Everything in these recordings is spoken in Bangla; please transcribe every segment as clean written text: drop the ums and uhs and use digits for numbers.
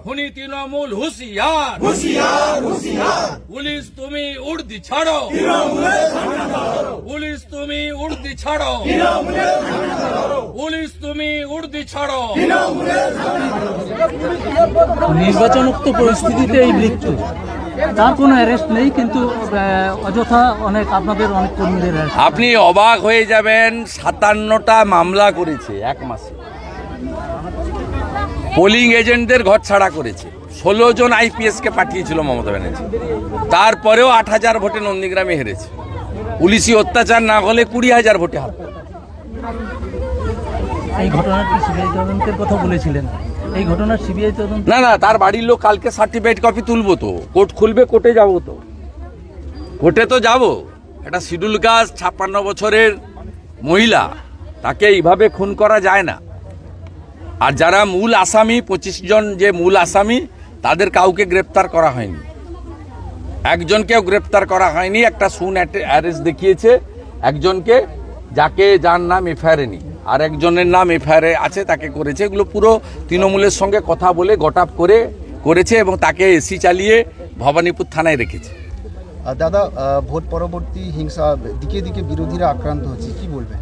খুনি তৃণমূল হুঁশিয়ার, পুলিশ তুমি উর্দি ছাড়ো, পুলিশ তুমি উর্দি ছাড়ো, পুলিশ তুমি উর্দি ছাড়ো। নির্বাচনোক্ত পরিস্থিতিতে এই মৃত্যু, তার কোনো অ্যারেস্ট নেই, কিন্তু অযথা আপনাদের অনেক কর্মীদের arrest। আপনি অবাক হয়ে যাবেন, 57টা মামলা করেছে এক মাসে, পোলিং এজেন্টদের ঘর ছাড়া করেছে, 16 জন IPS কে পাঠিয়েছিল মমতা ব্যানার্জি, তারপরেও 8,000 ভোটে নন্দীগ্রামে হেরেছে। পুলিশি অত্যাচার না হলে 20,000 ভোটে হারত। এই ঘটনার কি সিবিআই তদন্তের কথা বলেছিলেন? এই ঘটনার সিবিআই তদন্ত না, তার বাড়ির লোক কালকে সার্টিফিকেট কপি তুলবো, তো কোর্ট খুলবে, কোর্টে যাবো, তো কোর্টে তো যাবো। একটা শিডিউল কাস্ট 56 বছরের মহিলা, তাকে এইভাবে খুন করা যায় না। আর যারা মূল আসামি, 25 জন যে মূল আসামি, তাদের কাউকে গ্রেপ্তার করা হয়নি, একজনকেও গ্রেপ্তার করা হয়নি। একটা শুন অ্যারেস্ট দেখিয়েছে একজনকে, যার নাম এফআইআর নেই, আর একজনের নাম এফআইআর আছে, তাকে করেছে। এগুলো পুরো তৃণমূলের সঙ্গে কথা বলে গটাপ করেছে এবং তাকে এসি চালিয়ে ভবানীপুর থানায় রেখেছে। দাদা, ভোট পরবর্তী হিংসা, দিকে দিকে বিরোধীরা আক্রান্ত হচ্ছে, কি বলবেন?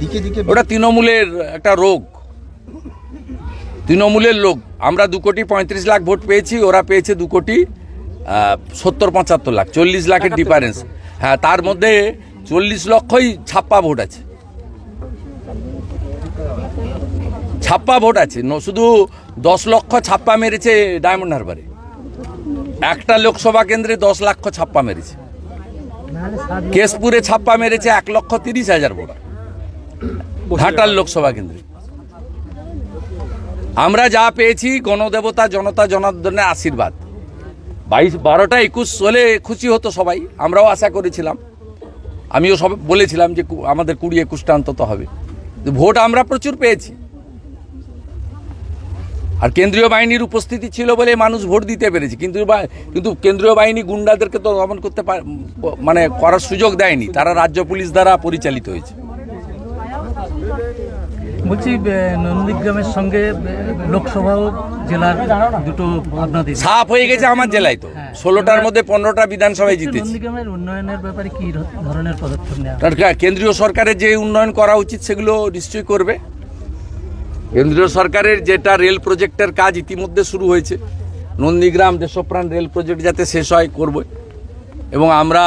দিকে দিকে ওটা তৃণমূলের একটা রোগ, তৃণমূলের লোক। আমরা 2,35,00,000 ভোট পেয়েছি, ওরা পেয়েছে 2,70,75 লাখ, 40 লাখের ডিফারেন্স। হ্যাঁ, তার মধ্যে 40 লক্ষই ছাপ্পা ভোট আছে, ছাপ্পা ভোট আছে। শুধু 10 লক্ষ ছাপ্পা মেরেছে ডায়মন্ড হারবারে, একটা লোকসভা কেন্দ্রে 10 লাখ ছাপ্পা মেরেছে। কেশপুরে ছাপ্পা মেরেছে 1,30,000 ভোট, ঘাটাল লোকসভা কেন্দ্রে। আমরা যা পেয়েছি গণদেবতা জনতা জনার্দনের আশীর্বাদ। 12টা 21 হলে খুশি হতো সবাই, আমরাও আশা করেছিলাম, আমিও সব বলেছিলাম যে আমাদের 20-21টা অন্তত হবে। ভোট আমরা প্রচুর পেয়েছি, আর কেন্দ্রীয় বাহিনীর উপস্থিতি ছিল বলে মানুষ ভোট দিতে পেরেছে। কিন্তু কেন্দ্রীয় বাহিনী গুন্ডাদেরকে তো দমন করতে করার সুযোগ দেয়নি, তারা রাজ্য পুলিশ দ্বারা পরিচালিত হয়েছে। বলছি, নন্দীগ্রামের সঙ্গে লোকসভা ও জেলার দুটো আপনাদের সাফ হয়ে গেছে আমার জেলায়, তো 16টার মধ্যে 15টা বিধানসভায় জিতেছি। নন্দীগ্রামের উন্নয়নের ব্যাপারে কি ধরনের পদক্ষেপ নেওয়া? কেন্দ্রীয় সরকারের যে উন্নয়ন করা উচিত সেগুলো নিশ্চয়ই করবে। কেন্দ্রীয় সরকারের যেটা রেল প্রজেক্টের কাজ ইতিমধ্যে শুরু হয়েছে, নন্দীগ্রাম দেশপ্রাণ রেল প্রজেক্ট যাতে শেষ হয় করবে। এবং আমরা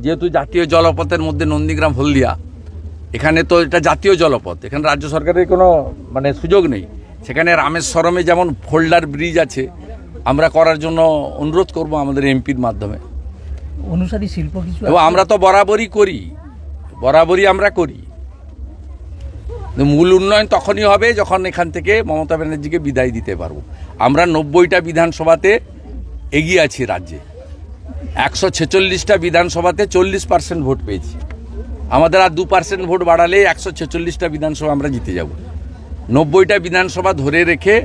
যেহেতু জাতীয় জলপথের মধ্যে নন্দীগ্রাম হলদিয়া, এখানে তো এটা জাতীয় জলপথ, এখানে রাজ্য সরকারের কোনো সুযোগ নেই। সেখানে রামেশ্বরমে যেমন ফোল্ডার ব্রিজ আছে, আমরা করার জন্য অনুরোধ করব আমাদের এমপির মাধ্যমে। অনুসারী শিল্প কিছু, এবং আমরা তো বরাবরই আমরা করি। মূল উন্নয়ন তখনই হবে যখন এখান থেকে মমতা ব্যানার্জিকে বিদায় দিতে পারবো। আমরা 90টা বিধানসভাতে এগিয়ে আছি রাজ্যে, 146টা বিধানসভাতে 40% ভোট পেয়েছি। আমাদের আর 2% ভোট বাড়ালে 146টা বিধানসভা আমরা জিতে যাব। 90টা বিধানসভা ধরে রেখে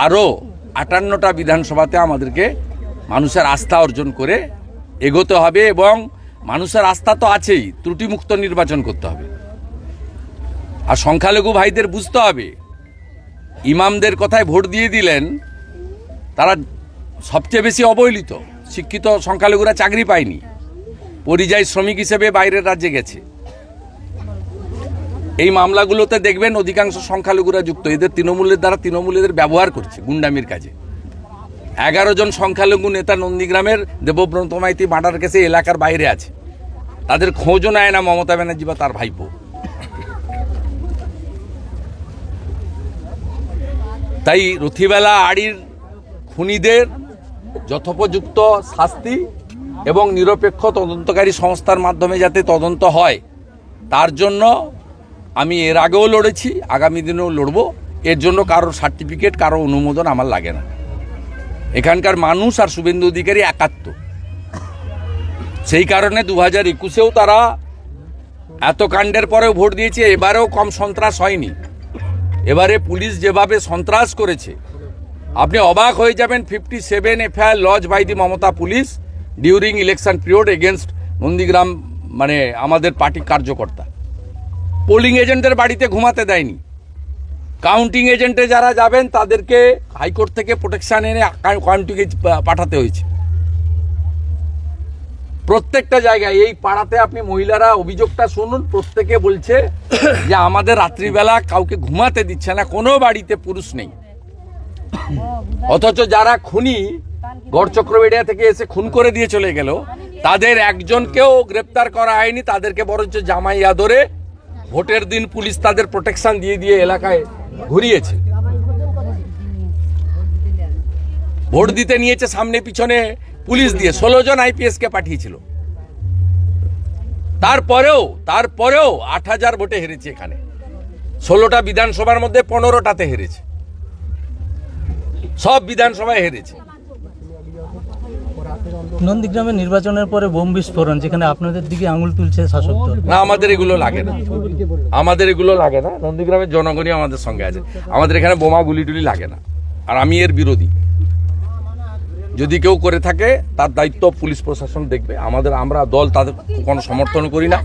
আরও 58টা বিধানসভাতে আমাদেরকে মানুষের আস্থা অর্জন করে এগোতে হবে। এবং মানুষের আস্থা তো আছেই, ত্রুটিমুক্ত নির্বাচন করতে হবে। আর সংখ্যালঘু ভাইদের বুঝতে হবে, ইমামদের কথায় ভোট দিয়ে দিলেন, তারা সবচেয়ে বেশি অবহেলিত। শিক্ষিত সংখ্যালঘুরা চাকরি পায়নি, পরিযায়ী শ্রমিক হিসেবে বাইরের রাজ্যে গেছে। এই মামলাগুলোতে দেখবেন অধিকাংশ সংখ্যালঘুরা যুক্ত। এদের তৃণমূলের দ্বারা তৃণমূলের ব্যবহার করছে গুন্ডামির কাজে। 11 জন সংখ্যালঘু নেতা নন্দীগ্রামের দেবব্রত মাইতি মার্ডার কেসে এলাকার বাইরে আছে, তাদের খোঁজও নেয় না মমতা ব্যানার্জি বা তার ভাইপো। তাই রথীবেলা আড়ির খুনিদের যথোপযুক্ত শাস্তি এবং নিরপেক্ষ তদন্তকারী সংস্থার মাধ্যমে যাতে তদন্ত হয়, তার জন্য আমি এর আগেও লড়েছি, আগামী দিনেও লড়ব। এর জন্য কারোর সার্টিফিকেট, কারো অনুমোদন আমার লাগে না। এখানকার মানুষ আর শুভেন্দু অধিকারী একাত্ম। সেই কারণে 2021-এও তারা এত কাণ্ডের পরেও ভোট দিয়েছে। এবারেও কম সন্ত্রাস হয়নি। এবারে পুলিশ যেভাবে সন্ত্রাস করেছে, আপনি অবাক হয়ে যাবেন। 57 FIR lodge by the Mamata police during election period against Nandigram, আমাদের পার্টি কার্যকর্তা। পোলিং এজেন্টের বাড়িতে ঘুমাতে দেয়নি, কাউন্টিং এজেন্টে যারা যাবেন তাদেরকে হাইকোর্ট থেকে প্রোটেকশন এনে কাউন্টিংয়ে পাঠাতে হয়েছে। প্রত্যেকটা জায়গায় এই পাড়াতে আপনি মহিলারা অভিযোগটা শুনুন, প্রত্যেকে বলছে যে আমাদের রাত্রিবেলা কাউকে ঘুমাতে দিচ্ছে না, কোনো বাড়িতে পুরুষ নেই। অথচ যারা খুনি গড় চক্রবেড়িয়া থেকে এসে খুন করে দিয়ে চলে গেল, তাদের একজনকেও গ্রেপ্তার করা হয়নি। তাদেরকে বরঞ্চ জামাইয়া ধরে ভোটের দিন পুলিশ তাদের প্রোটেকশন দিয়ে দিয়ে এলাকায় ঘুরিয়েছে। ভোট দিতে নিয়েছে সামনে পিছনে পুলিশ দিয়ে, 16 জন আইপিএস কে পাঠিয়েছিল। তারপরেও 8000 ভোটে হেরেছে। এখানে 16টা বিধানসভার মধ্যে 15টাতে হেরেছে, সব বিধানসভায় হেরেছে। নন্দীগ্রামে নির্বাচনের পরে বোম বিস্ফোরণ, যেখানে আপনাদের দিকে আঙুল তুলছে শাসক দল। না, আমাদের এগুলো লাগে না, নন্দীগ্রামের জনগণই আমাদের সঙ্গে আছে। আমাদের এখানে বোমা গুলি টুলি লাগে না, আর আমি এর বিরোধী। যদি কেউ করে থাকে তার দায়িত্ব পুলিশ প্রশাসন দেখবে। আমরা দল তাদের কোনো সমর্থন করি না।